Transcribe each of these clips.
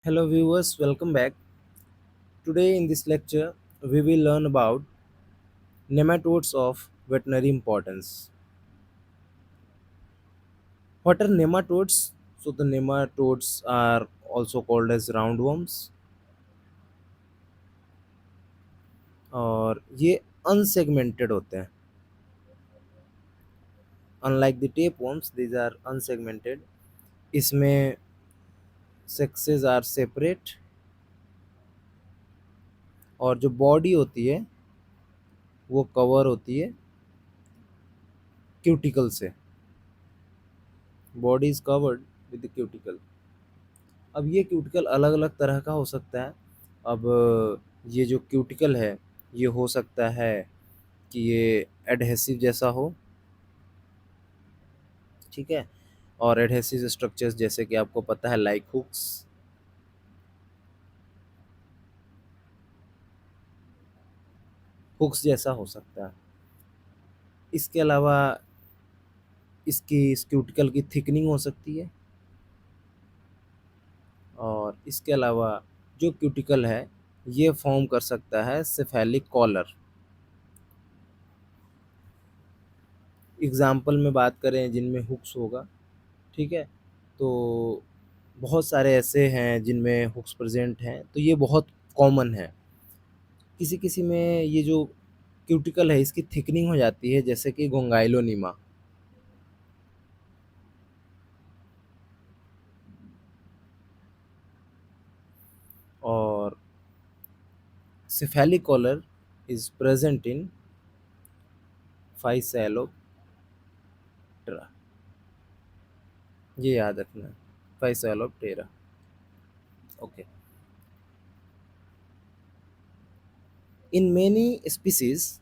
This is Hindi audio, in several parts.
Hello viewers, welcome back. Today in this lecture, we will learn about nematodes of veterinary importance. What are nematodes? So the nematodes are also called as roundworms और ये unsegmented होते हैं. Unlike the tapeworms, these are unsegmented. इसमें sexes are separate और जो बॉडी होती है वो कवर होती है क्यूटिकल से. Body is covered with cuticle. अब ये क्यूटिकल अलग अलग तरह का हो सकता है. अब ये जो क्यूटिकल है ये हो सकता है कि ये एडहेसिव जैसा हो. ठीक है. और एडहेसिव स्ट्रक्चर्स जैसे कि आपको पता है लाइक हुक्स जैसा हो सकता है. इसके अलावा इसकी इस क्यूटिकल की थिकनिंग हो सकती है. और इसके अलावा जो क्यूटिकल है ये फॉर्म कर सकता है सेफेलिक कॉलर. एग्जाम्पल में बात करें जिनमें हुक्स होगा. ठीक है. तो बहुत सारे ऐसे हैं जिनमें हुक्स प्रेजेंट हैं तो ये बहुत कॉमन है. किसी किसी में ये जो क्यूटिकल है इसकी थिकनिंग हो जाती है जैसे कि गोंगाइलोनीमा. और cephalic collar is present in Physaloptera. ये याद रखना है. Physaloptera. Okay. In many species,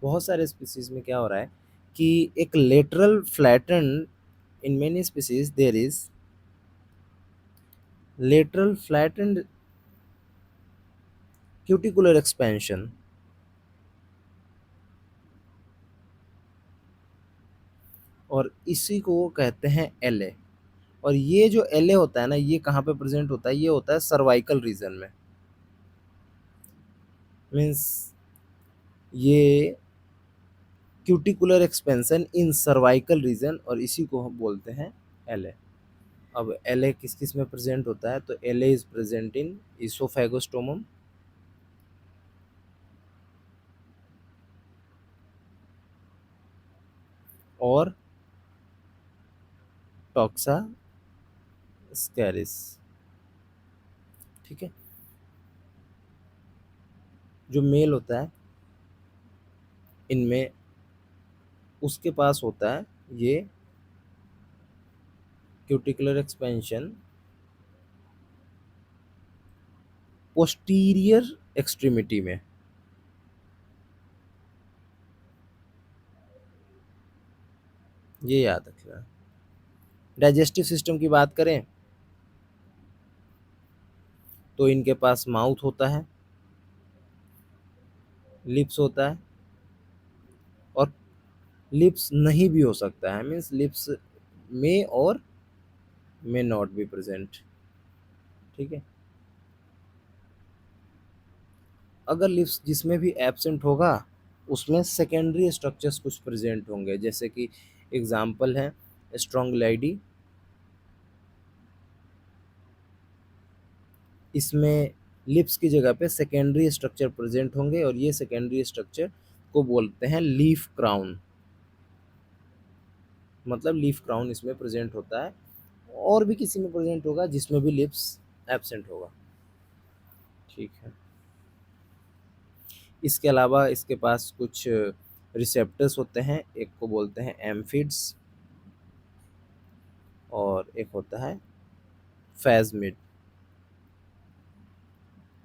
बहुत सारे स्पीसीज में क्या हो रहा है कि एक lateral flatten. In many species there is lateral flattened cuticular expansion. और इसी को कहते हैं एलए. और ये जो एलए होता है ना ये कहाँ पे प्रेजेंट होता है, ये होता है सर्वाइकल रीजन में. मीन्स ये cuticular expansion in cervical region और इसी को हम बोलते हैं एलए. अब एलए किस किस में प्रेजेंट होता है, तो एलए इज प्रेजेंट इन इसोफेगोस्टोमम और टॉक्सा स्कैरिस. ठीक है. जो मेल होता है इनमें उसके पास होता है ये क्यूटिकुलर एक्सपेंशन पोस्टीरियर एक्सट्रीमिटी में. ये याद रखना. डाइजेस्टिव सिस्टम की बात करें तो इनके पास माउथ होता है, लिप्स होता है और लिप्स नहीं भी हो सकता है. मीन्स लिप्स में और मे नॉट बी प्रेजेंट. ठीक है. अगर लिप्स जिसमें भी एब्सेंट होगा उसमें सेकेंडरी स्ट्रक्चर्स कुछ प्रेजेंट होंगे जैसे कि एग्जाम्पल है स्ट्रोंगलाइडी. इसमें लिप्स की जगह पे सेकेंडरी स्ट्रक्चर प्रेजेंट होंगे और ये सेकेंडरी स्ट्रक्चर को बोलते हैं लीफ क्राउन. मतलब लीफ क्राउन इसमें प्रेजेंट होता है. और भी किसी में प्रेजेंट होगा जिसमें भी लिप्स एब्सेंट होगा. ठीक है. इसके अलावा इसके पास कुछ रिसेप्टर्स होते हैं. एक को बोलते हैं एम्फिड्स और एक होता है फैजमिड.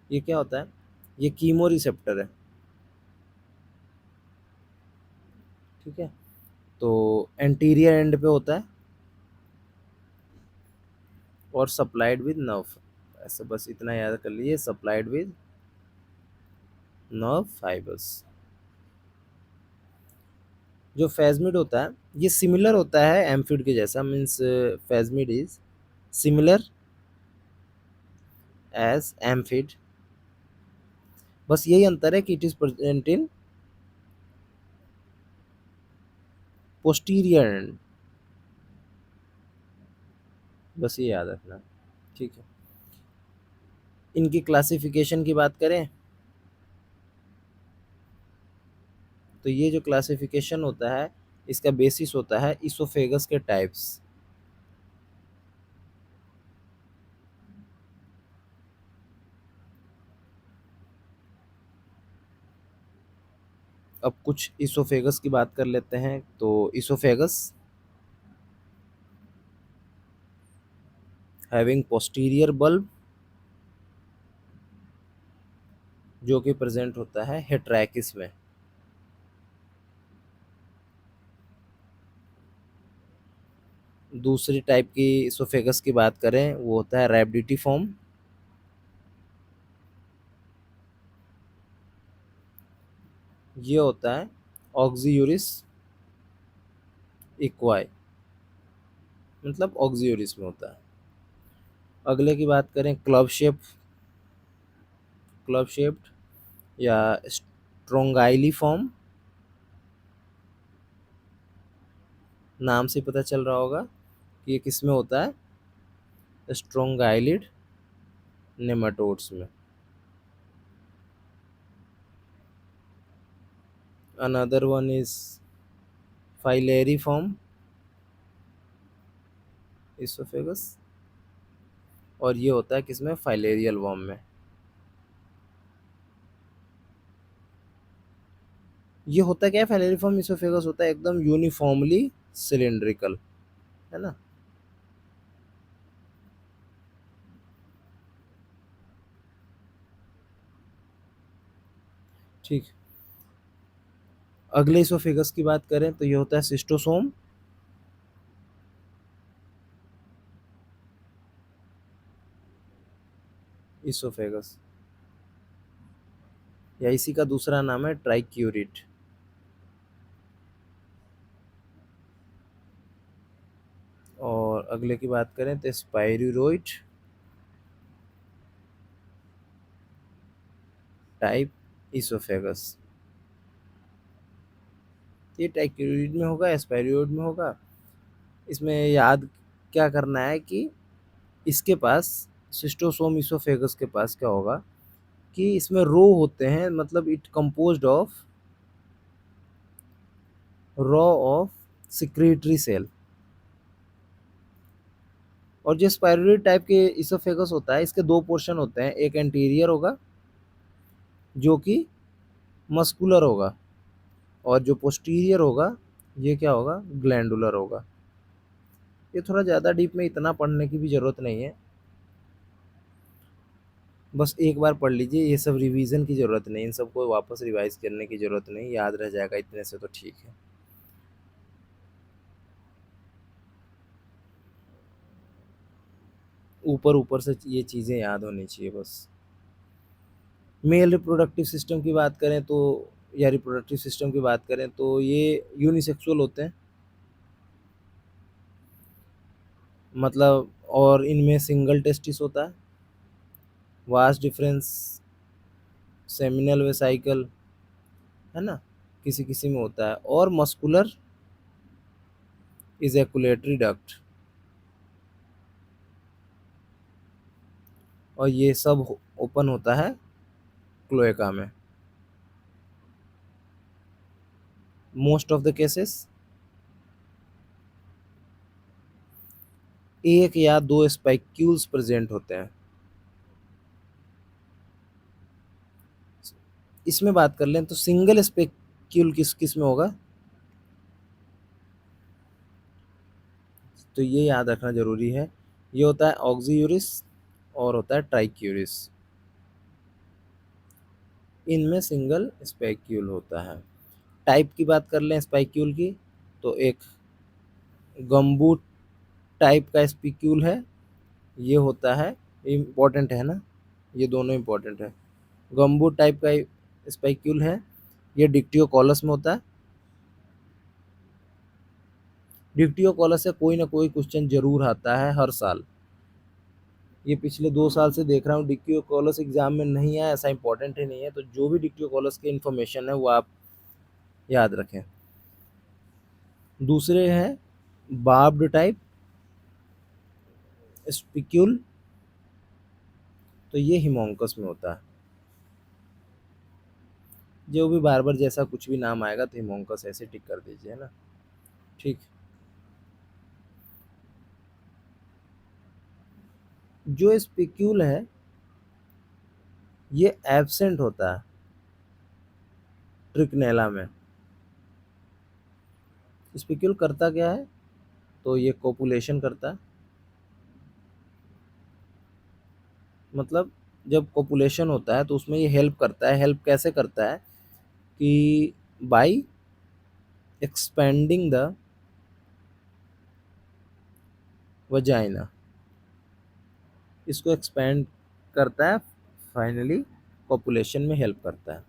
ये क्या होता है, ये कीमो रिसेप्टर है. ठीक है. तो एंटीरियर एंड पे होता है और सप्लाइड विद नर्व. ऐसे बस इतना याद कर लीजिए, सप्लाइड विद नर्व फाइबर्स. जो फेज़मिड होता है ये सिमिलर होता है एम्फिड के जैसा, मीन्स फेज़मिड इज सिमिलर एज एम्फिड, बस यही अंतर है कि it is present in posterior and, बस ये याद रखना। ठीक है, इनकी क्लासिफिकेशन की बात करें तो ये जो क्लासिफिकेशन होता है इसका बेसिस होता है इसोफेगस के टाइप्स। अब कुछ इसोफेगस की बात कर लेते हैं। तो इसोफेगस हैविंग पोस्टीरियर बल्ब, जो कि प्रेजेंट होता है हेट्रैकिस में। दूसरी टाइप की इसोफेगस की बात करें वो होता है रैबिडिटी फॉर्म, ये होता है ऑक्सीयूरिस इक्वाई, मतलब ऑक्सीयूरिस में होता है। अगले की बात करें क्लब शेप्ड या स्ट्रोंगाइली फॉर्म, नाम से पता चल रहा होगा कि ये किस में होता है, स्ट्रोंगाइलिड नेमाटोड्स में। Another one is filariform oesophagus, और ये होता है किसमें, फाइलेरियल वर्म में। ये होता क्या है, फाइलेरिफॉर्म इसोफेगस होता है एकदम यूनिफॉर्मली सिलिंड्रिकल, है ना। ठीक, अगले इसोफेगस की बात करें तो ये होता है सिस्टोसोम, इसोफेगस, या इसी का दूसरा नाम है ट्राइक्यूरिट। और अगले की बात करें तो स्पाइरोइड टाइप इसोफेगस, ये ट्राइक्यूरिड में होगा, स्पाइरोइड में होगा। इसमें याद क्या करना है कि इसके पास सिस्टोसोम इसोफेगस के पास क्या होगा कि इसमें रो होते हैं, मतलब it composed of row of secretory cell. और जो स्पाइरोइड टाइप के इसोफेगस होता है इसके दो पोर्शन होते हैं, एक एंटीरियर होगा जो कि मस्कुलर होगा, और जो पोस्टीरियर होगा ये क्या होगा, ग्लैंडुलर होगा। ये थोड़ा ज़्यादा डीप में इतना पढ़ने की भी ज़रूरत नहीं है, बस एक बार पढ़ लीजिए, ये सब रिवीजन की ज़रूरत नहीं, इन सबको वापस रिवाइज करने की ज़रूरत नहीं, याद रह जाएगा इतने से तो ठीक है। ऊपर ऊपर से ये चीज़ें याद होनी चाहिए बस। मेल रिप्रोडक्टिव सिस्टम की बात करें तो, या रिप्रोडक्टिव सिस्टम की बात करें तो ये यूनिसेक्सुअल होते हैं, मतलब, और इनमें सिंगल टेस्टिस होता है, वास्ट डिफरेंस सेमिनल वेसाइकल, है ना, किसी किसी में होता है, और मस्कुलर इजैकुलेटरी डक्ट, और ये सब ओपन होता है क्लोएका में। मोस्ट ऑफ द केसेस एक या दो स्पाइक्यूल्स प्रेजेंट होते हैं। इसमें बात कर लें तो सिंगल स्पेक्यूल किस किस में होगा, तो ये याद रखना जरूरी है, ये होता है ऑक्सीयूरिस और होता है ट्राइक्यूरिस, इनमें सिंगल स्पेक्यूल होता है। टाइप की बात कर लें स्पाइक्यूल की, तो एक गम्बू टाइप का स्पिक्यूल है, ये होता है, इम्पोर्टेंट है ना, ये दोनों इम्पोर्टेंट है। गम्बू टाइप का स्पाइक्यूल है, ये डिक्टियोकॉलस में होता है, डिक्टियोकोलस से कोई ना कोई क्वेश्चन जरूर आता है हर साल। ये पिछले 2 साल से देख रहा हूँ, डिक्टियोकोलस एग्जाम में नहीं आया, ऐसा इंपॉर्टेंट ही नहीं है, तो जो भी डिक्टियोकोलस की इंफॉर्मेशन है वो आप याद रखें। दूसरे हैं बार्ब्ड टाइप, स्पिक्यूल, तो ये हिमोंकस में होता है। जो भी बार्बर जैसा कुछ भी नाम आएगा तो हिमोंकस ऐसे टिक कर दीजिए, है ना। ठीक। जो स्पिक्यूल है ये एब्सेंट होता है ट्रिकनेला में। स्पिक्यूल करता क्या है, तो ये कोपुलेशन करता है। मतलब जब कोपुलेशन होता है तो उसमें ये हेल्प करता है। हेल्प कैसे करता है कि बाय एक्सपेंडिंग द वजाइना, इसको एक्सपेंड करता है, फाइनली कॉपुलेशन में हेल्प करता है।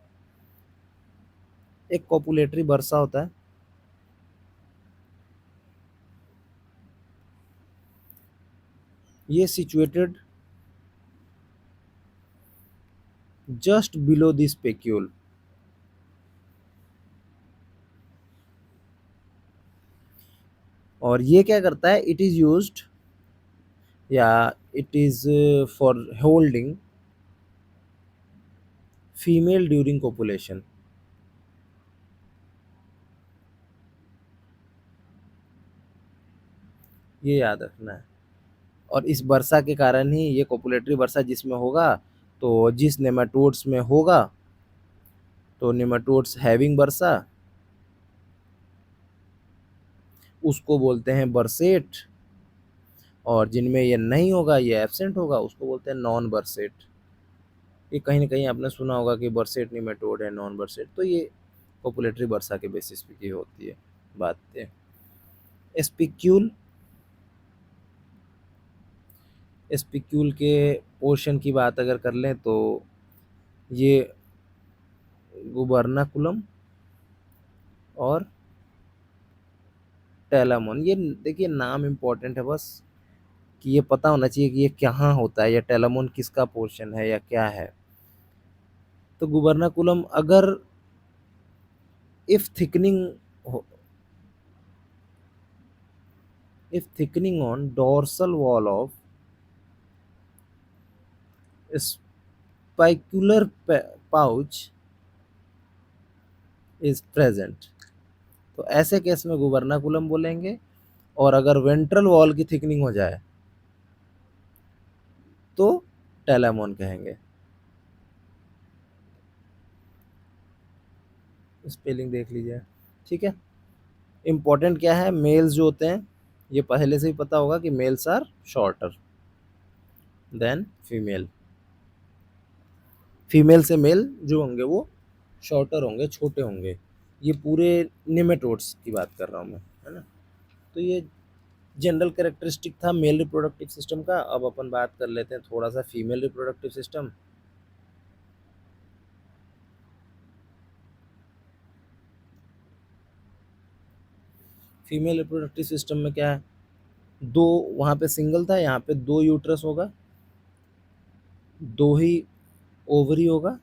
एक कॉपुलेटरी बर्सा होता है, ये सिचुएटेड जस्ट बिलो दिस पेक्यूल। और ये क्या करता है, इट इज यूज्ड या it is for holding female during copulation. ये याद रखना है। और इस वर्षा के कारण ही ये कोपुलेटरी वर्षा जिसमें होगा, तो जिस नेमाटोड्स में होगा, तो नेमाटोड्स हैविंग वर्षा उसको बोलते हैं बरसेट, और जिनमें ये नहीं होगा, ये एब्सेंट होगा, उसको बोलते हैं नॉन बरसेट। ये कहीं ना कहीं आपने सुना होगा कि बरसेट निमेटोड है, नॉन बरसेट, तो ये पॉपुलेटरी वर्षा के बेसिस पे की होती है बातें। स्पिक्यूल, स्पिक्यूल के पोर्शन की बात अगर कर लें तो ये गुबर्नाकुलम और टेलामोन। ये देखिए नाम इम्पोर्टेंट है बस, कि ये पता होना चाहिए कि ये कहाँ होता है, या टेलामोन किसका पोर्शन है या क्या है। तो गुबर्नाकुलम अगर if thickening if thickening on dorsal wall of spicular pouch is present, तो ऐसे केस में गुबर्नाकुलम बोलेंगे। और अगर वेंट्रल वॉल की थिकनिंग हो जाए तो टेलामोन कहेंगे। स्पेलिंग देख लीजिए, ठीक है। इंपॉर्टेंट क्या है, मेल्स जो होते हैं, ये पहले से ही पता होगा कि males are shorter than female. Female से मेल जो होंगे वो शॉर्टर होंगे, छोटे होंगे। ये पूरे निमेटोड्स की बात कर रहा हूँ मैं, है ना। तो ये जनरल कैरेक्टरिस्टिक था मेल रिप्रोडक्टिव सिस्टम का। अब अपन बात कर लेते हैं थोड़ा सा female reproductive system. Female reproductive system में क्या है, दो, वहाँ पे सिंगल था, यहाँ पे दो यूट्रस होगा, दो ही ओवरी होगा,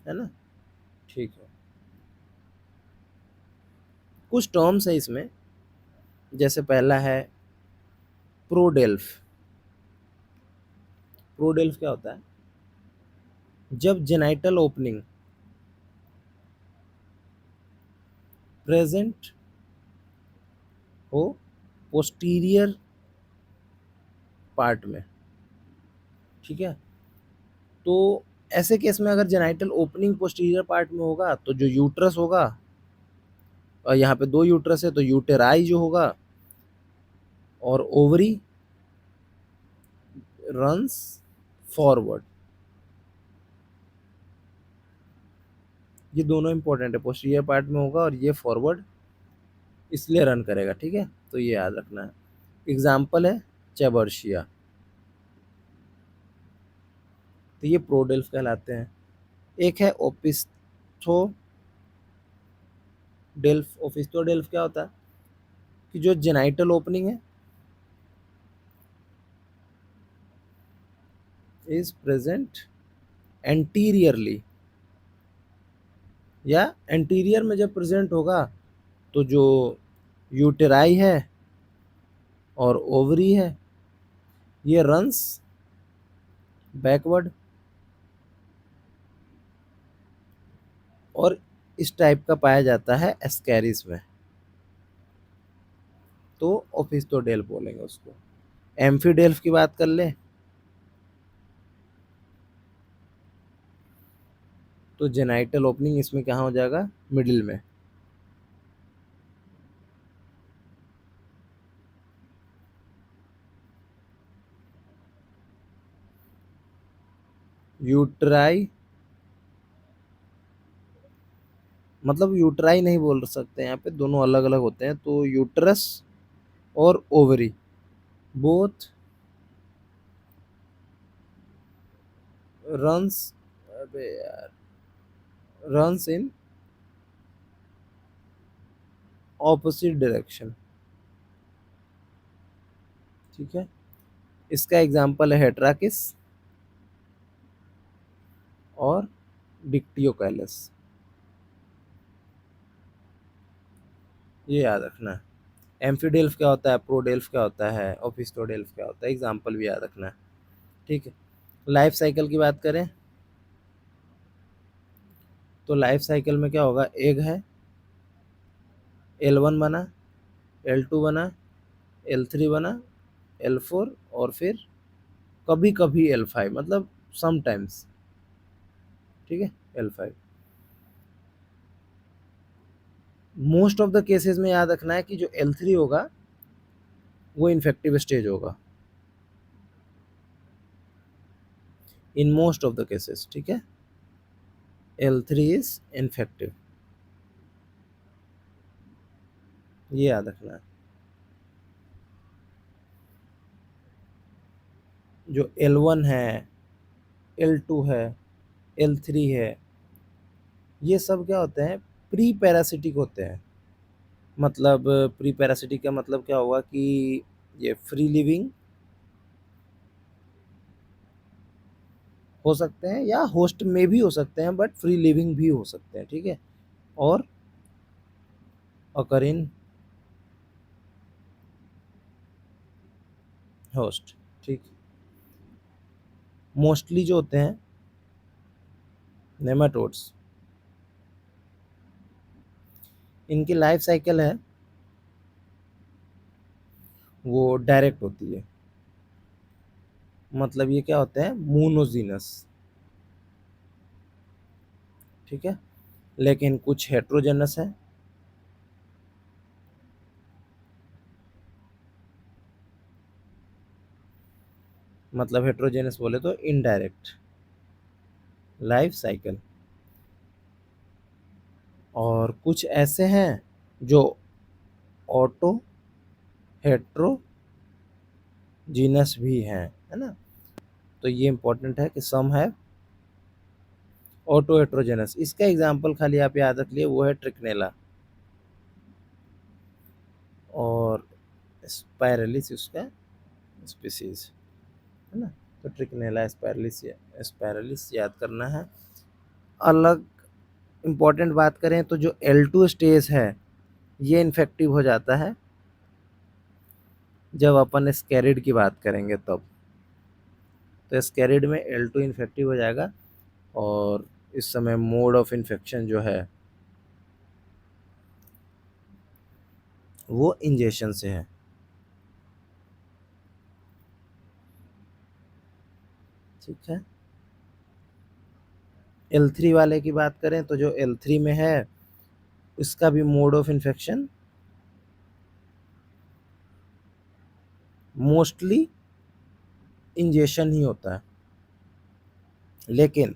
है ना। ठीक है। कुछ टर्म्स है इसमें, जैसे पहला है प्रोडेल्फ। प्रोडेल्फ क्या होता है, जब जेनाइटल ओपनिंग प्रेजेंट हो पोस्टीरियर पार्ट में, ठीक है। तो ऐसे केस में अगर जेनाइटल ओपनिंग पोस्टीरियर पार्ट में होगा तो जो यूट्रस होगा, और यहाँ पे दो यूट्रस है तो यूटेराई जो होगा, और ओवरी रन्स फॉरवर्ड। ये दोनों इंपॉर्टेंट है, पोस्टीरियर पार्ट में होगा और ये फॉरवर्ड इसलिए रन करेगा, ठीक है। तो ये याद रखना है। एग्जाम्पल है चैबर्शिया, तो ये प्रोडेल्फ कहलाते हैं। एक है ओपिस्थो डेल्फ। ओपिस्थो डेल्फ क्या होता है कि जो जेनाइटल ओपनिंग है इज प्रेजेंट एंटीरियरली, या एंटीरियर में जब प्रेजेंट होगा तो जो यूटेराई है और ओवरी है ये रन्स बैकवर्ड, और इस टाइप का पाया जाता है एस्कैरिस में, तो ओपिस्टोडेल बोलेंगे उसको। एम्फीडेल्फ की बात कर ले तो जेनाइटल ओपनिंग इसमें कहाँ हो जाएगा, मिडिल में। यूट्राई, मतलब यूट्राई नहीं बोल सकते यहाँ पे, दोनों अलग अलग होते हैं, तो यूट्रस और ओवरी बोथ रन्स, अबे यार, रन्स इन ऑपोजिट डायरेक्शन, ठीक है। इसका एग्जांपल है हेट्राकिस और डिक्टियोकैलस, ये याद रखना है। एम्फीडेल्फ क्या होता है, प्रोडेल्फ क्या होता है, ओपिस्टोडेल्फ क्या होता है, एग्जाम्पल भी याद रखना है, ठीक है। लाइफ साइकिल की बात करें तो लाइफ साइकिल में क्या होगा, एग है, L1 बना, L2 बना, L3 बना, L4, और फिर कभी कभी L5, मतलब समटाइम्स, ठीक है, L5। Most of the cases में याद रखना है कि जो L3 होगा वो इन्फेक्टिव स्टेज होगा, in most of the cases, ठीक है। L3 इज इन्फेक्टिव, ये याद रखना है। जो L1 है, L2 है, L3 है, ये सब क्या होते हैं, प्री पैरासिटिक होते हैं। मतलब प्री पैरासिटिक का मतलब क्या होगा कि ये फ्री लिविंग हो सकते हैं या होस्ट में भी हो सकते हैं, बट फ्री लिविंग भी हो सकते हैं, ठीक है। और अकर इन होस्ट, ठीक। मोस्टली जो होते हैं नेमाटोड्स, इनकी लाइफ साइकिल है वो डायरेक्ट होती है, मतलब ये क्या होते हैं, मोनोजीनस, ठीक है। लेकिन कुछ हेट्रोजेनस है, मतलब हेट्रोजेनस बोले तो इनडायरेक्ट लाइफ साइकिल, और कुछ ऐसे हैं जो ऑटो हेट्रोजीनस भी हैं, है ना। तो ये इंपॉर्टेंट है कि सम है ऑटो हेट्रोजेनस। इसका एग्जांपल खाली आप याद रख लिए, वो है ट्रिकनेला और स्पाइरलिस उसका स्पीसीज, है ना। तो ट्रिकनेला स्पाइरलिस, स्पाइरलिस याद करना है। अलग इम्पॉर्टेंट बात करें तो जो L2 स्टेज है ये इन्फेक्टिव हो जाता है जब अपन स्कैरिड की बात करेंगे तब, तो स्कैरिड में L2 इन्फेक्टिव हो जाएगा, और इस समय मोड ऑफ इन्फेक्शन जो है वो इंजेक्शन से है, ठीक है। L3 वाले की बात करें तो जो L3 में है इसका भी mode of infection mostly injection ही होता है, लेकिन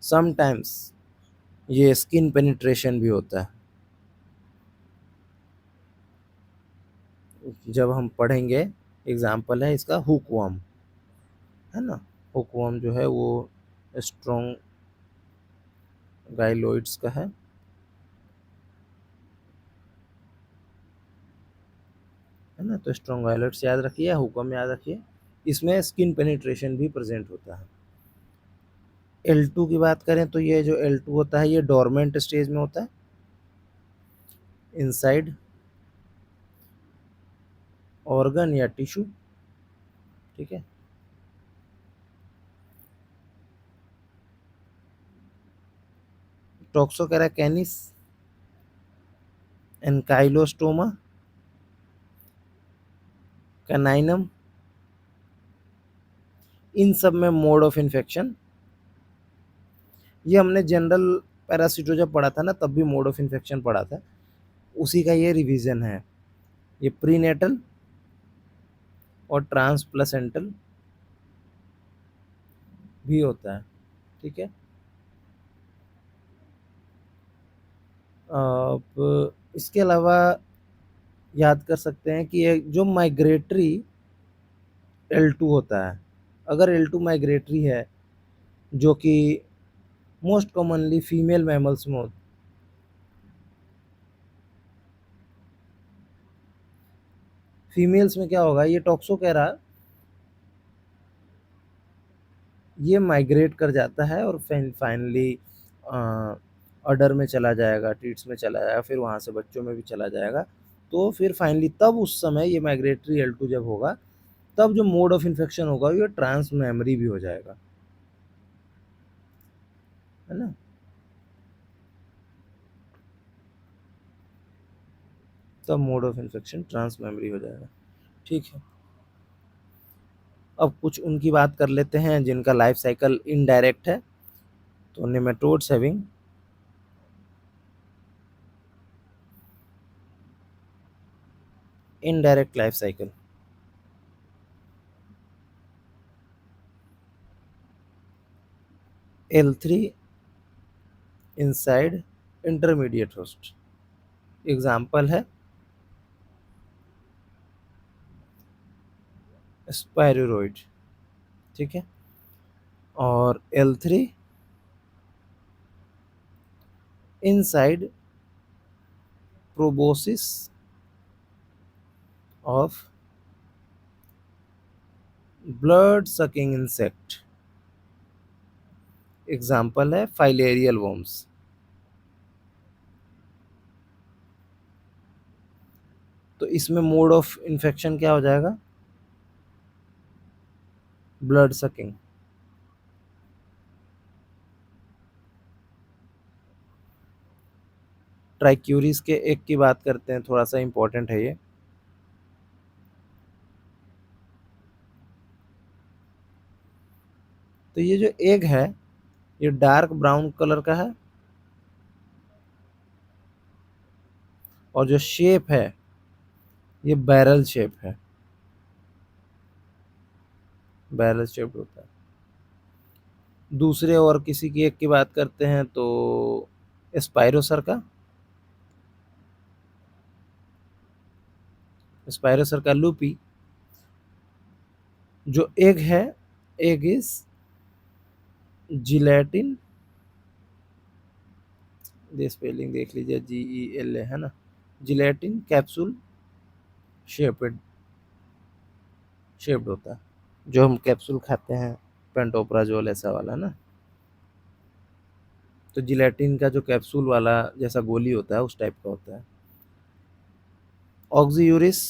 समटाइम्स ये स्किन पेनिट्रेशन भी होता है। जब हम पढ़ेंगे, एग्जाम्पल है इसका हुकवर्म, है ना। हुकवर्म जो है वो स्ट्रॉन्ग गाइलोइड्स का है, है ना। तो स्ट्रॉन्ग वायलेट्स याद रखिए, हुकम याद रखिए। इसमें स्किन पेनिट्रेशन भी प्रेजेंट होता है। L2 की बात करें तो ये जो L2 होता है ये डोरमेंट स्टेज में होता है, इनसाइड ऑर्गन या टिश्यू, ठीक है। टॉक्सोकेरा कैनिस, एनकाइलोस्टोमा, कैनाइनम, इन सब में मोड ऑफ इन्फेक्शन, ये हमने जनरल पैरासिटो जब पढ़ा था ना तब भी मोड ऑफ इन्फेक्शन पढ़ा था, उसी का ये रिवीजन है। ये प्रीनेटल और ट्रांसप्लेसेंटल भी होता है, ठीक है। अब इसके अलावा याद कर सकते हैं कि ये जो माइग्रेटरी L2 होता है, अगर L2 माइग्रेटरी है जो कि मोस्ट कॉमनली फीमेल मैमल्स में होता, फीमेल्स में क्या होगा, ये टॉक्सोकेरा ये माइग्रेट कर जाता है और फाइनली अडर में चला जाएगा, टीट्स में चला जाएगा, फिर वहाँ से बच्चों में भी चला जाएगा। तो फिर फाइनली तब उस समय ये माइग्रेटरी L2 जब होगा तब जो मोड ऑफ इन्फेक्शन होगा ये ट्रांस मेमरी भी हो जाएगा, है ना। तब mode of infection transmammary हो जाएगा, ठीक है। अब कुछ उनकी बात कर लेते हैं जिनका लाइफ साइकिल इनडायरेक्ट है। तो nematodes having indirect life cycle, L3 inside intermediate host, example है स्पायरोइड, ठीक है। और L3 inside proboscis of blood sucking insect, example है फाइलेरियल वर्म्स। तो इसमें मोड ऑफ इन्फेक्शन क्या हो जाएगा, ब्लड सकिंग। ट्राइक्यूरिस के एक की बात करते हैं, थोड़ा सा इंपॉर्टेंट है ये। तो ये जो एग है ये डार्क ब्राउन कलर का है और जो शेप है ये बैरल शेप है, बैरल शेप होता है। दूसरे और किसी की एक की बात करते हैं तो स्पाइरोसर का, स्पाइरोसर का लूपी, जो एग है, एग इज जिलेटिन, ये स्पेलिंग देख लीजिए, GELA है ना, जिलेटिन कैप्सूल शेप्ड, शेप्ड होता है, जो हम कैप्सूल खाते हैं पेंटोप्राजोल ऐसा वाला ना। तो जिलेटिन का जो कैप्सूल वाला जैसा गोली होता है उस टाइप का होता है। ऑक्सीयूरिस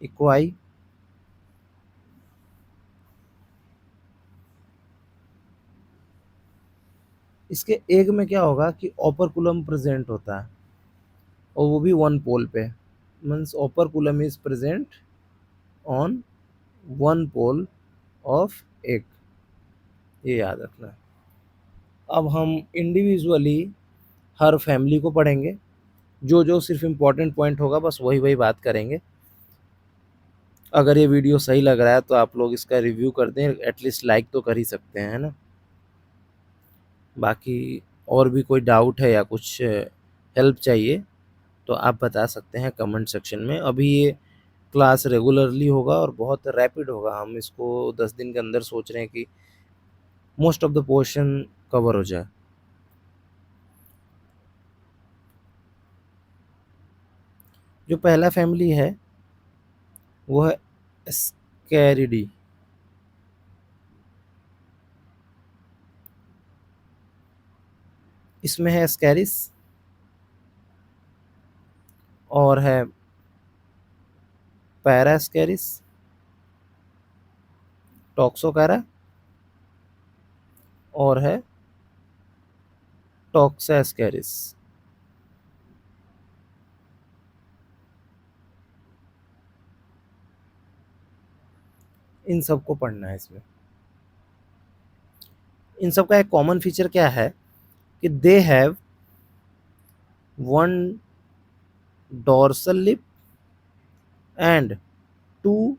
इक्वाई, इसके एग में क्या होगा कि ओपरकुलम प्रेजेंट होता है और वो भी वन पोल पे, means operculum is present on one pole of egg, ये याद रखना है। अब हम इंडिविजुअली हर फैमिली को पढ़ेंगे, जो जो सिर्फ इम्पोर्टेंट पॉइंट होगा बस वही वही बात करेंगे। अगर ये वीडियो सही लग रहा है तो आप लोग इसका रिव्यू कर दें, एटलीस्ट लाइक तो कर ही सकते हैं, है ना। बाकी और भी कोई डाउट है या कुछ हेल्प चाहिए तो आप बता सकते हैं कमेंट सेक्शन में। अभी ये क्लास रेगुलरली होगा और बहुत रैपिड होगा, हम इसको 10 दिन के अंदर सोच रहे हैं कि most of the portion cover हो जाए। जो पहला फैमिली है वो है स्कैरिडी। इसमें है स्कैरिस और है पैरास्कैरिस, टॉक्सोकैरा और है टॉक्सास्कैरिस। इन सबको पढ़ना है इसमें। इन सब का एक कॉमन फीचर क्या है कि they have one dorsal lip and two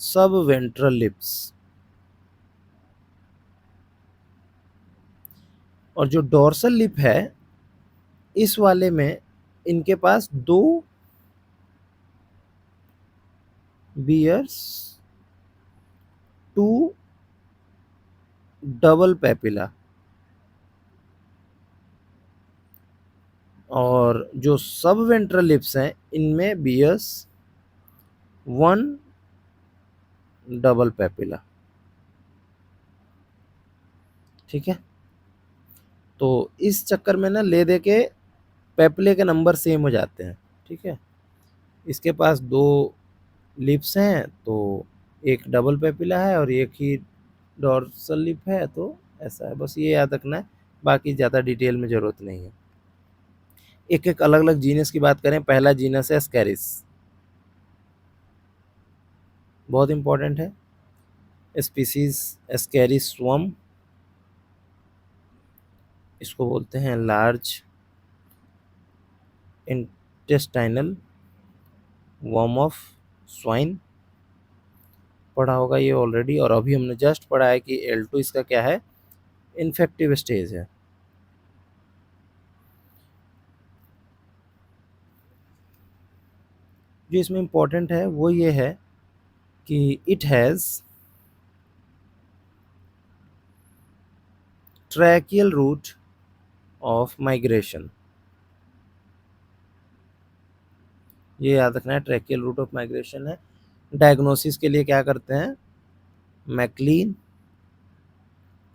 subventral lips. और जो डोर्सल लिप है इस वाले में इनके पास 2 बियर्स, 2 डबल पेपिला। और जो सबवेंट्रल लिप्स हैं इनमें बियर्स, 1 डबल पेपिला। ठीक है, तो इस चक्कर में ना ले दे के पेपिले के नंबर सेम हो जाते हैं। ठीक है, इसके पास 2 लिप्स हैं तो एक डबल पेपिला है और एक ही डॉर्सल लिप है, तो ऐसा है। बस ये याद रखना है, बाकी ज़्यादा डिटेल में ज़रूरत नहीं है। एक एक अलग अलग जीनस की बात करें, पहला जीनस है स्कैरिस, बहुत इंपॉर्टेंट है। स्पीसीज स्कैरिस स्वम, इसको बोलते हैं large intestinal worm of swine. पढ़ा होगा ये ऑलरेडी, और अभी हमने जस्ट पढ़ा है कि L2 इसका क्या है, इन्फेक्टिव स्टेज है। जो इसमें इम्पोर्टेंट है वो ये है कि it has tracheal route of migration. ये याद रखना है, ट्रैकियल रूट ऑफ माइग्रेशन है। डायग्नोसिस के लिए क्या करते हैं, मैक्लीन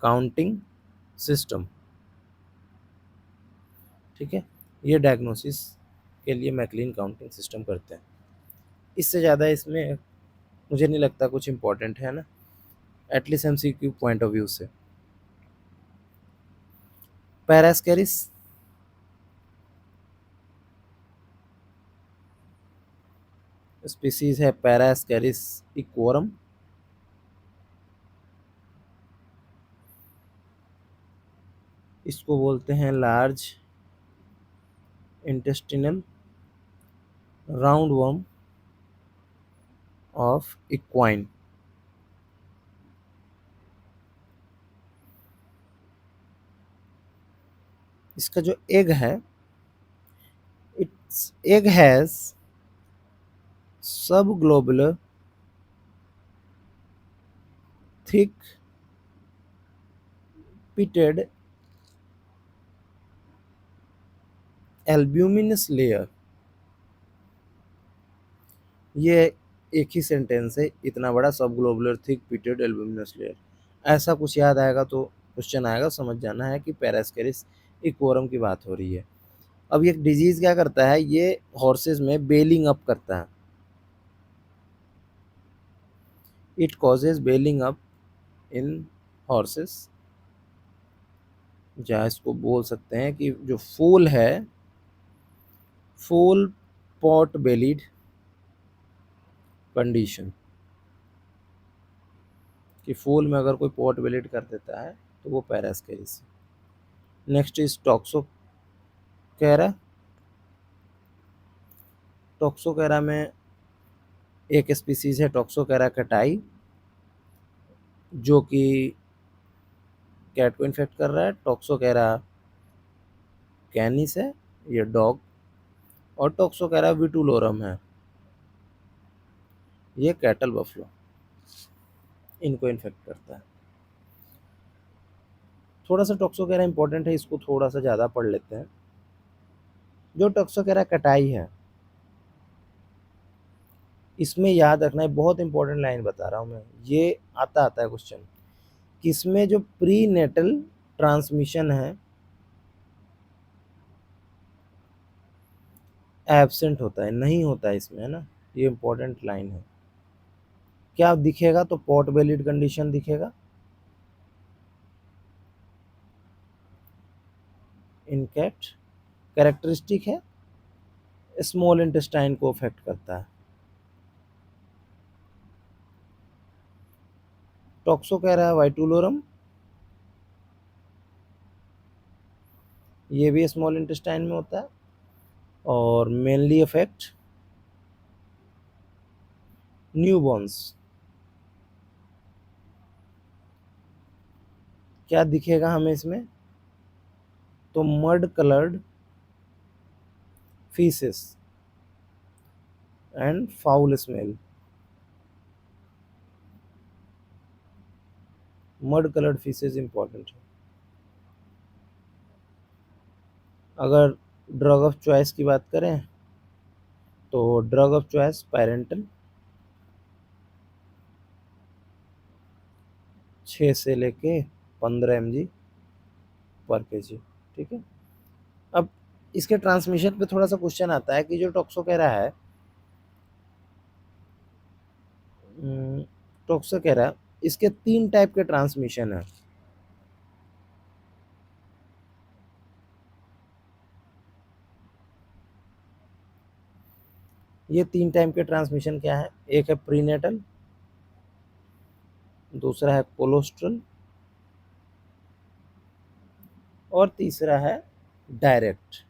काउंटिंग सिस्टम। ठीक है, ये डायग्नोसिस के लिए मैक्लीन काउंटिंग सिस्टम करते हैं। इससे ज़्यादा इसमें मुझे नहीं लगता कुछ इम्पोर्टेंट है ना, at least MCQ point of view से। पैरास्केरिस, स्पीसीज है पैरास्केरिस इक्वोरम। इसको बोलते हैं large intestinal round worm of equine. इसका जो एग है, इट्स एग हैज सब globular thick pitted albuminous layer. ये एक ही सेंटेंस है, इतना बड़ा सब globular thick pitted albuminous layer. ऐसा कुछ याद आएगा तो क्वेश्चन आएगा, समझ जाना है कि पैरास्केरिस इक्वोरम की बात हो रही है। अब ये डिजीज क्या करता है, ये हॉर्सेस में बेलिंग अप करता है। It causes balling up in horses, जहाँ इसको बोल सकते हैं कि जो फूल है, फूल पॉट बेलिड कंडीशन, कि फूल में अगर कोई पॉट बेलिड कर देता है तो वो पैरास्केरिस। Next is टॉक्सोकैरा। टॉक्सोकैरा में एक स्पीसीज है टॉक्सोकैरा कैटाई, जो कि कैट को इन्फेक्ट कर रहा है। टॉक्सोकैरा कैनिस है, ये डॉग। और टॉक्सोकैरा विटुलोरम है, ये कैटल बफलो, इनको इन्फेक्ट करता है। थोड़ा सा टॉक्सोकैरा इंपॉर्टेंट है, इसको थोड़ा सा ज़्यादा पढ़ लेते हैं। जो टॉक्सोकैरा कैटाई है इसमें याद रखना है, बहुत इंपॉर्टेंट लाइन बता रहा हूँ मैं, ये आता आता है क्वेश्चन कि इसमें जो प्री नेटल ट्रांसमिशन है एब्सेंट होता है, नहीं होता है इसमें, है ना। ये इंपॉर्टेंट लाइन है। क्या दिखेगा? तो पॉट बेलिड कंडीशन दिखेगा, इनकैट कैरेक्टरिस्टिक है, स्मॉल इंटेस्टाइन को अफेक्ट करता है। टॉक्सो कह रहा है वाइटुलोरम, ये भी स्मॉल इंटेस्टाइन में होता है और मेनली अफेक्ट न्यूबॉर्न्स। क्या दिखेगा हमें इसमें? तो mud coloured faeces and foul smell. Mud coloured faeces important है। अगर ड्रग ऑफ चॉइस की बात करें तो ड्रग ऑफ चॉइस पैरेंटल, 6 से लेके 15 mg पर केजी, ठीक है। अब इसके ट्रांसमिशन पे थोड़ा सा क्वेश्चन आता है कि जो टॉक्सो कह रहा है, टॉक्सो कह रहा है इसके 3 टाइप के ट्रांसमिशन है। ये 3 टाइप के ट्रांसमिशन क्या है? एक है प्रीनेटल, दूसरा है कोलोस्ट्रल और तीसरा है डायरेक्ट।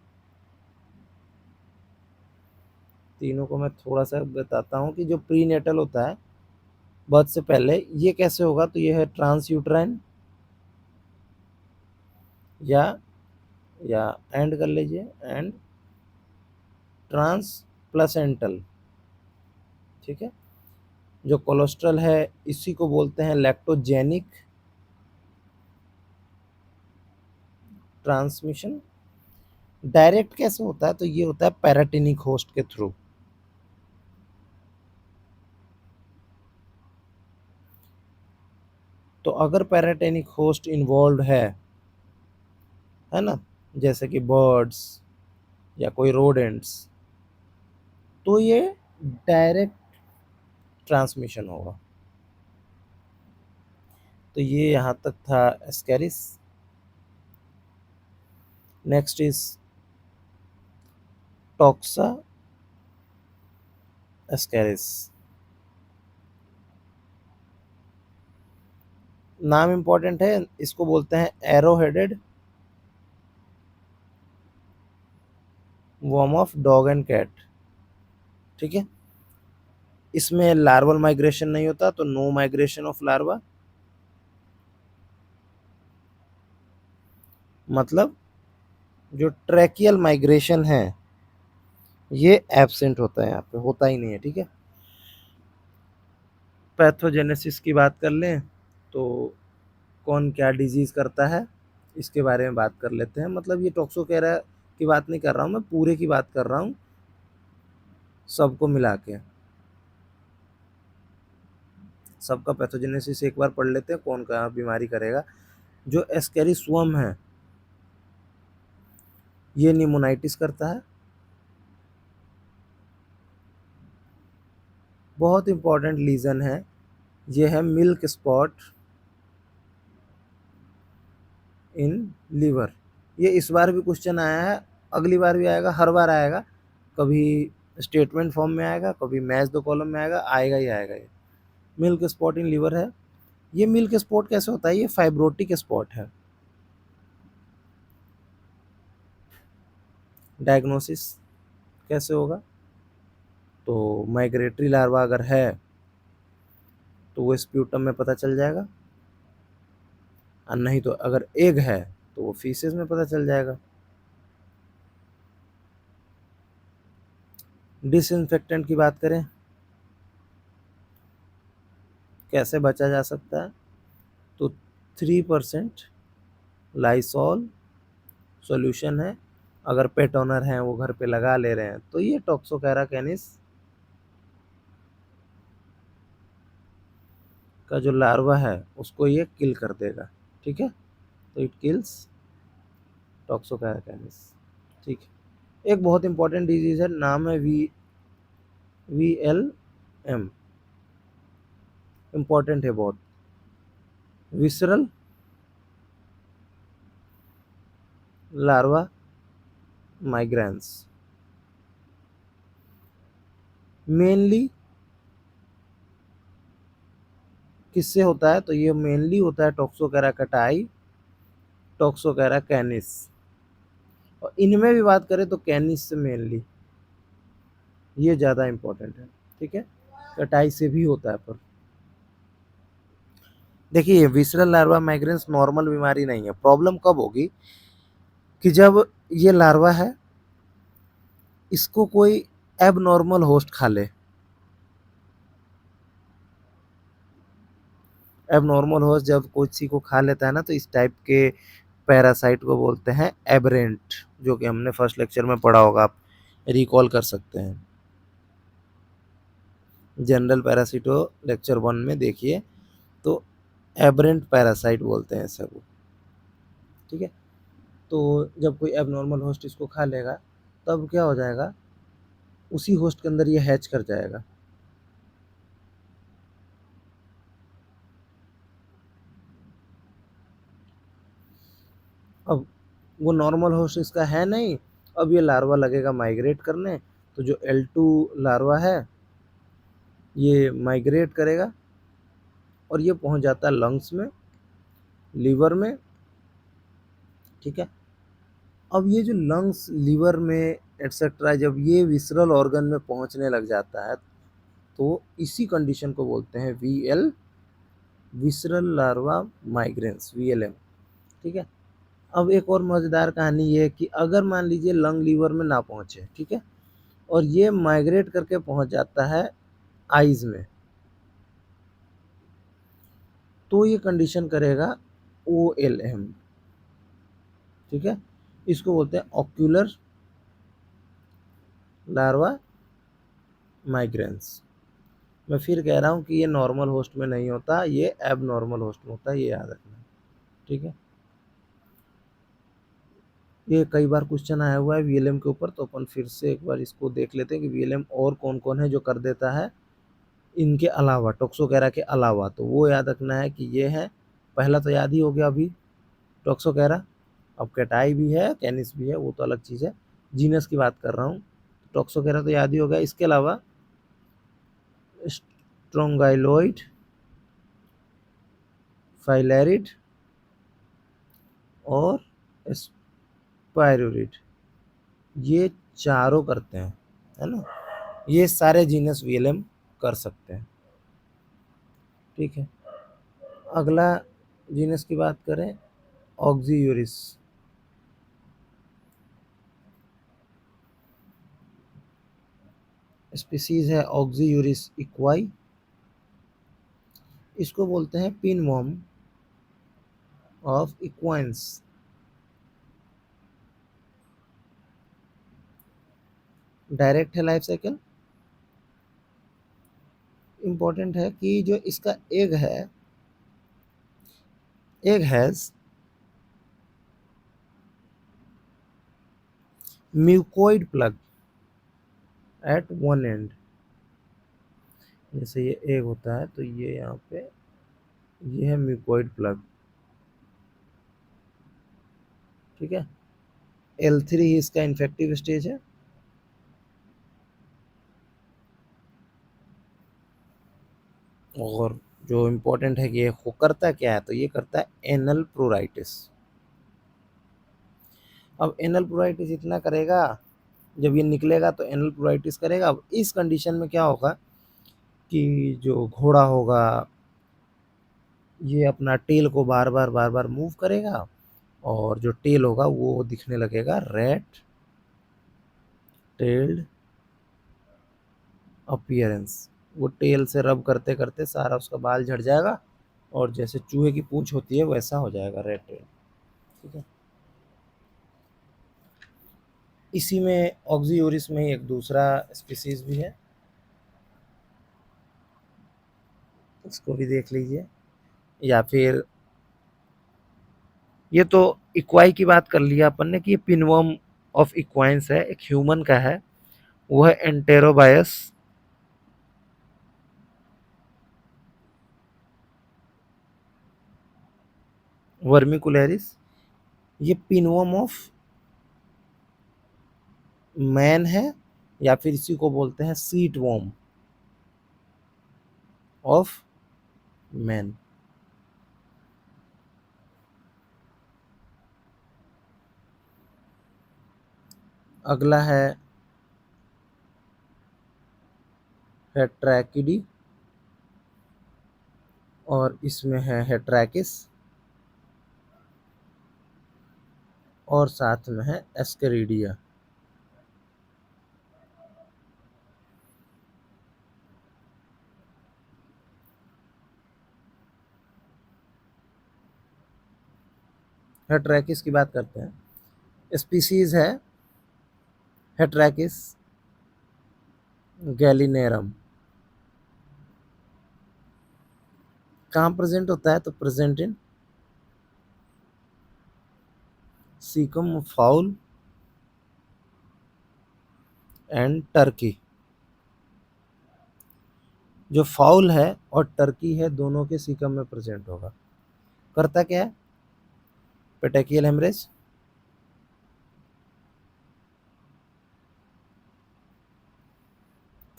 तीनों को मैं थोड़ा सा बताता हूँ कि जो प्रीनेटल होता है बर्थ से पहले, ये कैसे होगा? तो ये है ट्रांस यूट्राइन या एंड कर लीजिए, एंड ट्रांस प्लेसेंटल, ठीक है। जो कोलेस्ट्रॉल है इसी को बोलते हैं लैक्टोजेनिक ट्रांसमिशन। डायरेक्ट कैसे होता है? तो ये होता है पैराटिनिक होस्ट के थ्रू। तो अगर पैराटेनिक होस्ट इन्वॉल्व है ना, जैसे कि बर्ड्स या कोई रोडेंट्स, तो ये डायरेक्ट ट्रांसमिशन होगा। तो ये यहाँ तक था Ascaris. Next is Toxascaris. नाम इंपॉर्टेंट है, इसको बोलते हैं arrow headed worm of dog and cat, ठीक है। इसमें लार्वल माइग्रेशन नहीं होता, तो नो माइग्रेशन ऑफ लार्वा, मतलब जो ट्रैकियल माइग्रेशन है ये एब्सेंट होता है, यहाँ पे होता ही नहीं है, ठीक है। पैथोजेनेसिस की बात कर लें तो कौन क्या डिजीज करता है इसके बारे में बात कर लेते हैं। मतलब ये टॉक्सोकेरा की बात नहीं कर रहा हूँ मैं, पूरे की बात कर रहा हूँ, सबको मिला के। सबका पैथोजेनेसिस एक बार पढ़ लेते हैं, कौन क्या बीमारी करेगा। जो एस्केरिस्वर्म है ये निमोनाइटिस करता है। बहुत इंपॉर्टेंट लीजन है, ये है मिल्क स्पॉट इन लीवर। ये इस बार भी क्वेश्चन आया है, अगली बार भी आएगा, हर बार आएगा। कभी स्टेटमेंट फॉर्म में आएगा, कभी मैच द कॉलम में आएगा, आएगा ही आएगा। ये मिल्क स्पॉट इन लीवर है। ये मिल्क स्पॉट कैसे होता है? ये फाइब्रोटिक स्पॉट है। डायग्नोसिस कैसे होगा? तो माइग्रेटरी लार्वा अगर है तो वो स्प्यूटम में पता चल जाएगा, और नहीं तो अगर एग है तो वो फीसेस में पता चल जाएगा। डिसइंफेक्टेंट की बात करें, कैसे बचा जा सकता है? तो 3% लाइसॉल सॉल्यूशन है, अगर पेट ओनर हैं वो घर पे लगा ले रहे हैं तो ये टॉक्सोकेरा कैनिस का जो लार्वा है उसको ये किल कर देगा, ठीक है। तो इट किल्स टॉक्सोकेरा कैनिस, ठीक है। एक बहुत इंपॉर्टेंट डिजीज है, नाम है VLM, इंपॉर्टेंट है बहुत, विसरल लार्वा माइग्रेंस। मेनली किससे होता है, तो ये मेनली होता है टॉक्सोकेरा कटाई, टॉक्सोकेरा कैनिस, और इनमें भी बात करें तो कैनिस से मेनली ये ज़्यादा इंपॉर्टेंट है, ठीक है। कटाई से भी होता है, पर देखिए विसरल लार्वा माइग्रेंस नॉर्मल बीमारी नहीं है। प्रॉब्लम कब होगी कि जब ये लार्वा है इसको कोई एबनॉर्मल होस्ट खा ले। एबनॉर्मल होस्ट जब किसी को खा लेता है ना, तो इस टाइप के पैरासाइट को बोलते हैं एबरेंट, जो कि हमने फर्स्ट लेक्चर में पढ़ा होगा, आप रिकॉल कर सकते हैं। जनरल पैरासिटो लेक्चर 1 में देखिए, तो एबरेंट पैरासाइट बोलते हैं सबको, ठीक है। तो जब कोई एबनॉर्मल होस्ट इसको खा लेगा तब क्या हो जाएगा, उसी होस्ट के अंदर ये हैच कर जाएगा। अब वो नॉर्मल होस्ट इसका है नहीं, अब ये लार्वा लगेगा माइग्रेट करने, तो जो L2 लार्वा है ये माइग्रेट करेगा और ये पहुंच जाता है लंग्स में, लीवर में, ठीक है। अब ये जो लंग्स, लीवर में एटसेट्रा, जब ये विसरल ऑर्गन में पहुंचने लग जाता है तो इसी कंडीशन को बोलते हैं VL, visceral larva migrans, VLM, ठीक है। अब एक और मज़ेदार कहानी ये है कि अगर मान लीजिए लंग लीवर में ना पहुंचे, ठीक है, और ये माइग्रेट करके पहुंच जाता है आइज में, तो ये कंडीशन करेगा OLM, ठीक है। इसको बोलते हैं ऑक्यूलर लार्वा माइग्रेंस। मैं फिर कह रहा हूँ कि ये नॉर्मल होस्ट में नहीं होता, ये एब नॉर्मल होस्ट में होता है, ये याद रखना, ठीक है। ये कई बार क्वेश्चन आया हुआ है VLM के ऊपर, तो अपन फिर से एक बार इसको देख लेते हैं कि VLM और कौन कौन है जो कर देता है इनके अलावा, टॉक्सोकेरा के अलावा। तो वो याद रखना है कि ये है, पहला तो याद ही हो गया अभी, टॉक्सोकेरा। अब कैटाई भी है, कैनिस भी है, वो तो अलग चीज़ है, जीनस की बात कर रहा हूँ। टॉक्सोकेरा तो याद ही हो गया, इसके अलावा स्ट्रोंगाइलोइड, फाइलेरिड और स्पायरोरिड, ये चारों करते हैं, है ना। ये सारे जीनस VLM कर सकते हैं, ठीक है। अगला जीनस की बात करें, ऑक्सीयूरिस, स्पीसीज है ऑक्सीयूरिस इक्वाई, इसको बोलते हैं पिनवॉर्म ऑफ इक्वाइंस। डायरेक्ट है लाइफ साइकिल, इंपॉर्टेंट है कि जो इसका एग है, egg has mucoid plug at one end. जैसे ये एग होता है तो ये यहाँ पे ये है म्यूकोइड प्लग, ठीक है। L3 ही इसका इन्फेक्टिव स्टेज है, और जो इम्पोर्टेंट है कि ये करता क्या है, तो ये करता है एनल प्रोराइटिस। अब एनल प्रोराइटिस इतना करेगा, जब ये निकलेगा तो एनल प्रोराइटिस करेगा। अब इस कंडीशन में क्या होगा कि जो घोड़ा होगा ये अपना टेल को बार बार मूव करेगा, और जो टेल होगा वो दिखने लगेगा रेड टेल्ड अपीयरेंस। वो टेल से रब करते करते सारा उसका बाल झड़ जाएगा, और जैसे चूहे की पूंछ होती है वैसा हो जाएगा रेड टेल, ठीक है। इसी में ऑक्सीयोरिस में एक दूसरा स्पीसीज भी है, इसको भी देख लीजिए। या फिर ये तो इक्वाई की बात कर लिया अपन ने कि ये पिनवर्म ऑफ इक्वाइंस है, एक ह्यूमन का है, वो है एंटेरोबायस वर्मिकुलरिस। ये पिनवर्म ऑफ मैन है, या फिर इसी को बोलते हैं सीट वर्म ऑफ मैन। अगला है हेट्रैकिडी, और इसमें है हेट्रैकिस, और साथ में है एस्केरिडिया। हेट्रैकिस की बात करते हैं। स्पीसीज है हेट्रैकिस गैलिनेरम। कहाँ प्रेजेंट होता है? तो present in caecum foul and Turkey. जो फाउल है और टर्की है, दोनों के सीकम में प्रेजेंट होगा। करता क्या है? पेटेकियल हेमरेज,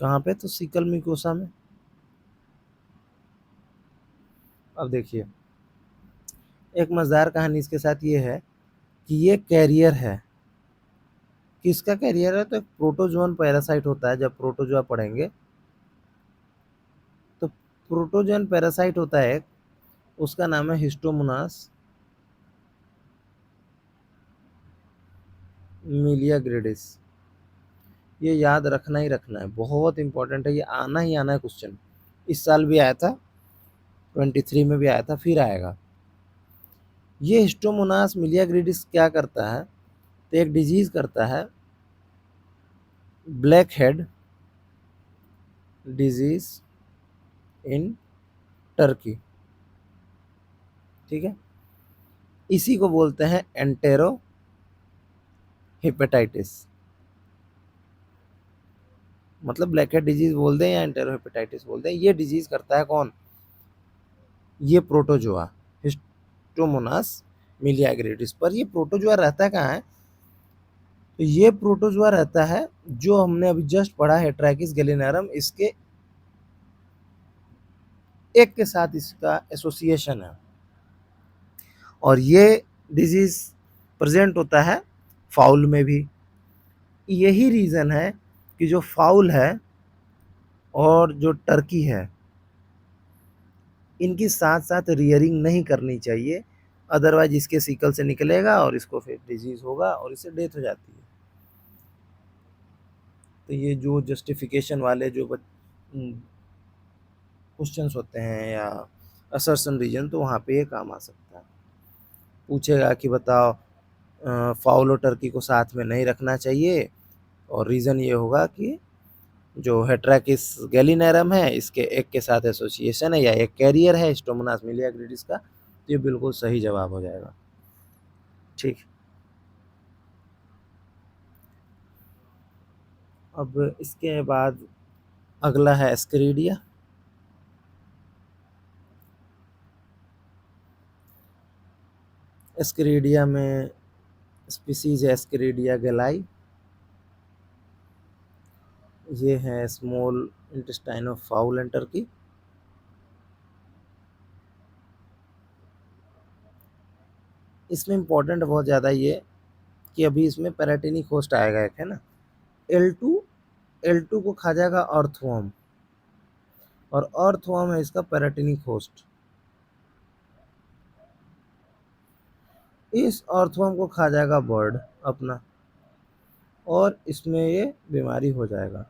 कहाँ पे? तो सीकल मिकोसा में। अब देखिए, एक मजेदार कहानी इसके साथ ये है कि ये कैरियर है। किसका कैरियर है? तो एक प्रोटोजोन पैरासाइट होता है, जब प्रोटोजोआ पढ़ेंगे तो प्रोटोजोन पैरासाइट होता है, उसका नाम है हिस्टोमोनास मिलिया ग्रेडिस। ये याद रखना ही रखना है, बहुत इंपॉर्टेंट है, ये आना ही आना है क्वेश्चन। इस साल भी आया था, 23 में भी आया था, फिर आएगा। ये हिस्टोमोनास मिलिया ग्रेडिस क्या करता है? तो एक डिजीज करता है, black head disease in Turkey. ठीक है, इसी को बोलते हैं एंटेरो हेपेटाइटिस। मतलब ब्लैक हेड डिजीज बोल दें या एंटेरो हेपेटाइटिस बोल दें, ये डिजीज करता है कौन? ये प्रोटोजोआ हिस्टोमोनास मिलिया ग्रेडिस। पर ये प्रोटोजोआ रहता कहाँ है? तो ये प्रोटोजोआ रहता है, जो हमने अभी जस्ट पढ़ा है ट्रैकिस गैलिनारम, इसके एक के साथ इसका एसोसिएशन है, और ये डिजीज प्रेजेंट होता है फाउल में भी। यही रीजन है कि जो फाउल है और जो टर्की है, इनकी साथ साथ रियरिंग नहीं करनी चाहिए, अदरवाइज इसके सीकल से निकलेगा और इसको फिर डिजीज होगा और इससे डेथ हो जाती है। तो ये जो जस्टिफिकेशन वाले जो क्वेश्चंस होते हैं या असर्शन रीजन, तो वहाँ पे ये काम आ सकता है। पूछेगा कि बताओ फाउल और टर्की को साथ में नहीं रखना चाहिए, और रीज़न ये होगा कि जो हेट्रैकिस गैलिनेरम है, इसके एक के साथ एसोसिएशन है या एक कैरियर है स्टोमोनास मिलिया ग्रेडिस का। तो ये बिल्कुल सही जवाब हो जाएगा। ठीक, अब इसके बाद अगला है एस्केरिडिया। एस्केरिडिया में स्पीसीज है एस्केरिडिया गलाई। ये है small intestine of foul and Turkey. इसमें इम्पोर्टेंट बहुत ज़्यादा ये कि अभी इसमें पैराटिनिक होस्ट आएगा एक, है ना। L2, L2 को खा जाएगा अर्थवर्म, और अर्थवर्म है इसका पैराटिनिक होस्ट। इस अर्थवर्म को खा जाएगा बर्ड अपना, और इसमें ये बीमारी हो जाएगा।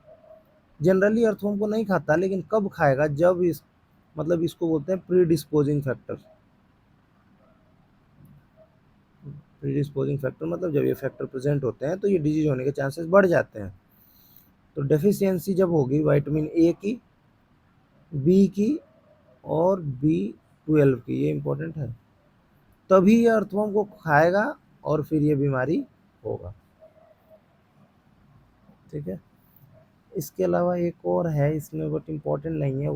जनरली अर्थवर्म को नहीं खाता, लेकिन कब खाएगा? जब इस मतलब इसको बोलते हैं प्रीडिस्पोजिंग फैक्टर। प्रीडिस्पोजिंग फैक्टर मतलब जब ये फैक्टर प्रेजेंट होते हैं तो ये डिजीज होने के चांसेस बढ़ जाते हैं। तो डेफिशिएंसी जब होगी विटामिन ए की, बी की और B12 की, ये इम्पोर्टेंट है, तभी ये अर्थवर्म को खाएगा और फिर ये बीमारी होगा। ठीक है, इसके अलावा एक और है इसमें बट इम्पोर्टेंट नहीं है,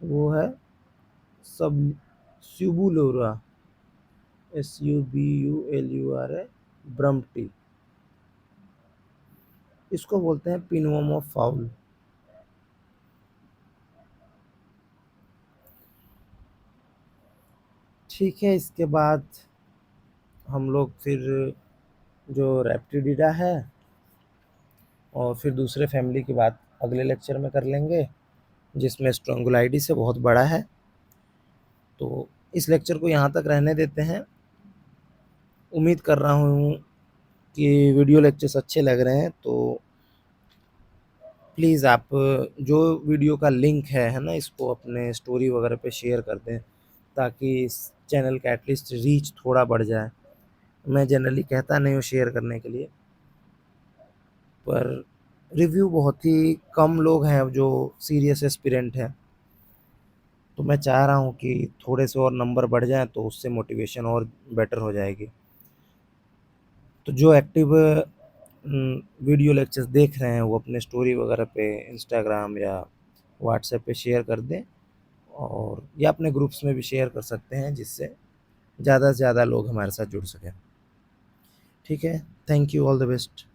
वो है सब स्यूबुलुरा, SUBULURA, ब्रम्पटी, इसको बोलते हैं पिनवर्म ऑफ फाउल। ठीक है, इसके बाद हम लोग फिर जो रेप्टिडिडा है और फिर दूसरे फैमिली की बात अगले लेक्चर में कर लेंगे, जिसमें स्ट्रोंगुलाइडिस से बहुत बड़ा है। तो इस लेक्चर को यहाँ तक रहने देते हैं। उम्मीद कर रहा हूँ कि वीडियो लेक्चर्स अच्छे लग रहे हैं, तो प्लीज़ आप जो वीडियो का लिंक है ना, इसको अपने स्टोरी वगैरह पे शेयर कर दें, ताकि इस चैनल का एटलीस्ट रीच थोड़ा बढ़ जाए। मैं जनरली कहता नहीं हूँ शेयर करने के लिए, पर रिव्यू बहुत ही कम लोग हैं जो सीरियस एस्पिरेंट हैं, तो मैं चाह रहा हूँ कि थोड़े से और नंबर बढ़ जाएँ तो उससे मोटिवेशन और बेटर हो जाएगी। तो जो एक्टिव वीडियो लेक्चर्स देख रहे हैं वो अपने स्टोरी वगैरह पे इंस्टाग्राम या व्हाट्सएप पे शेयर कर दें, और या अपने ग्रुप्स में भी शेयर कर सकते हैं, जिससे ज़्यादा से ज़्यादा लोग हमारे साथ जुड़ सकें। ठीक है, thank you, all the best.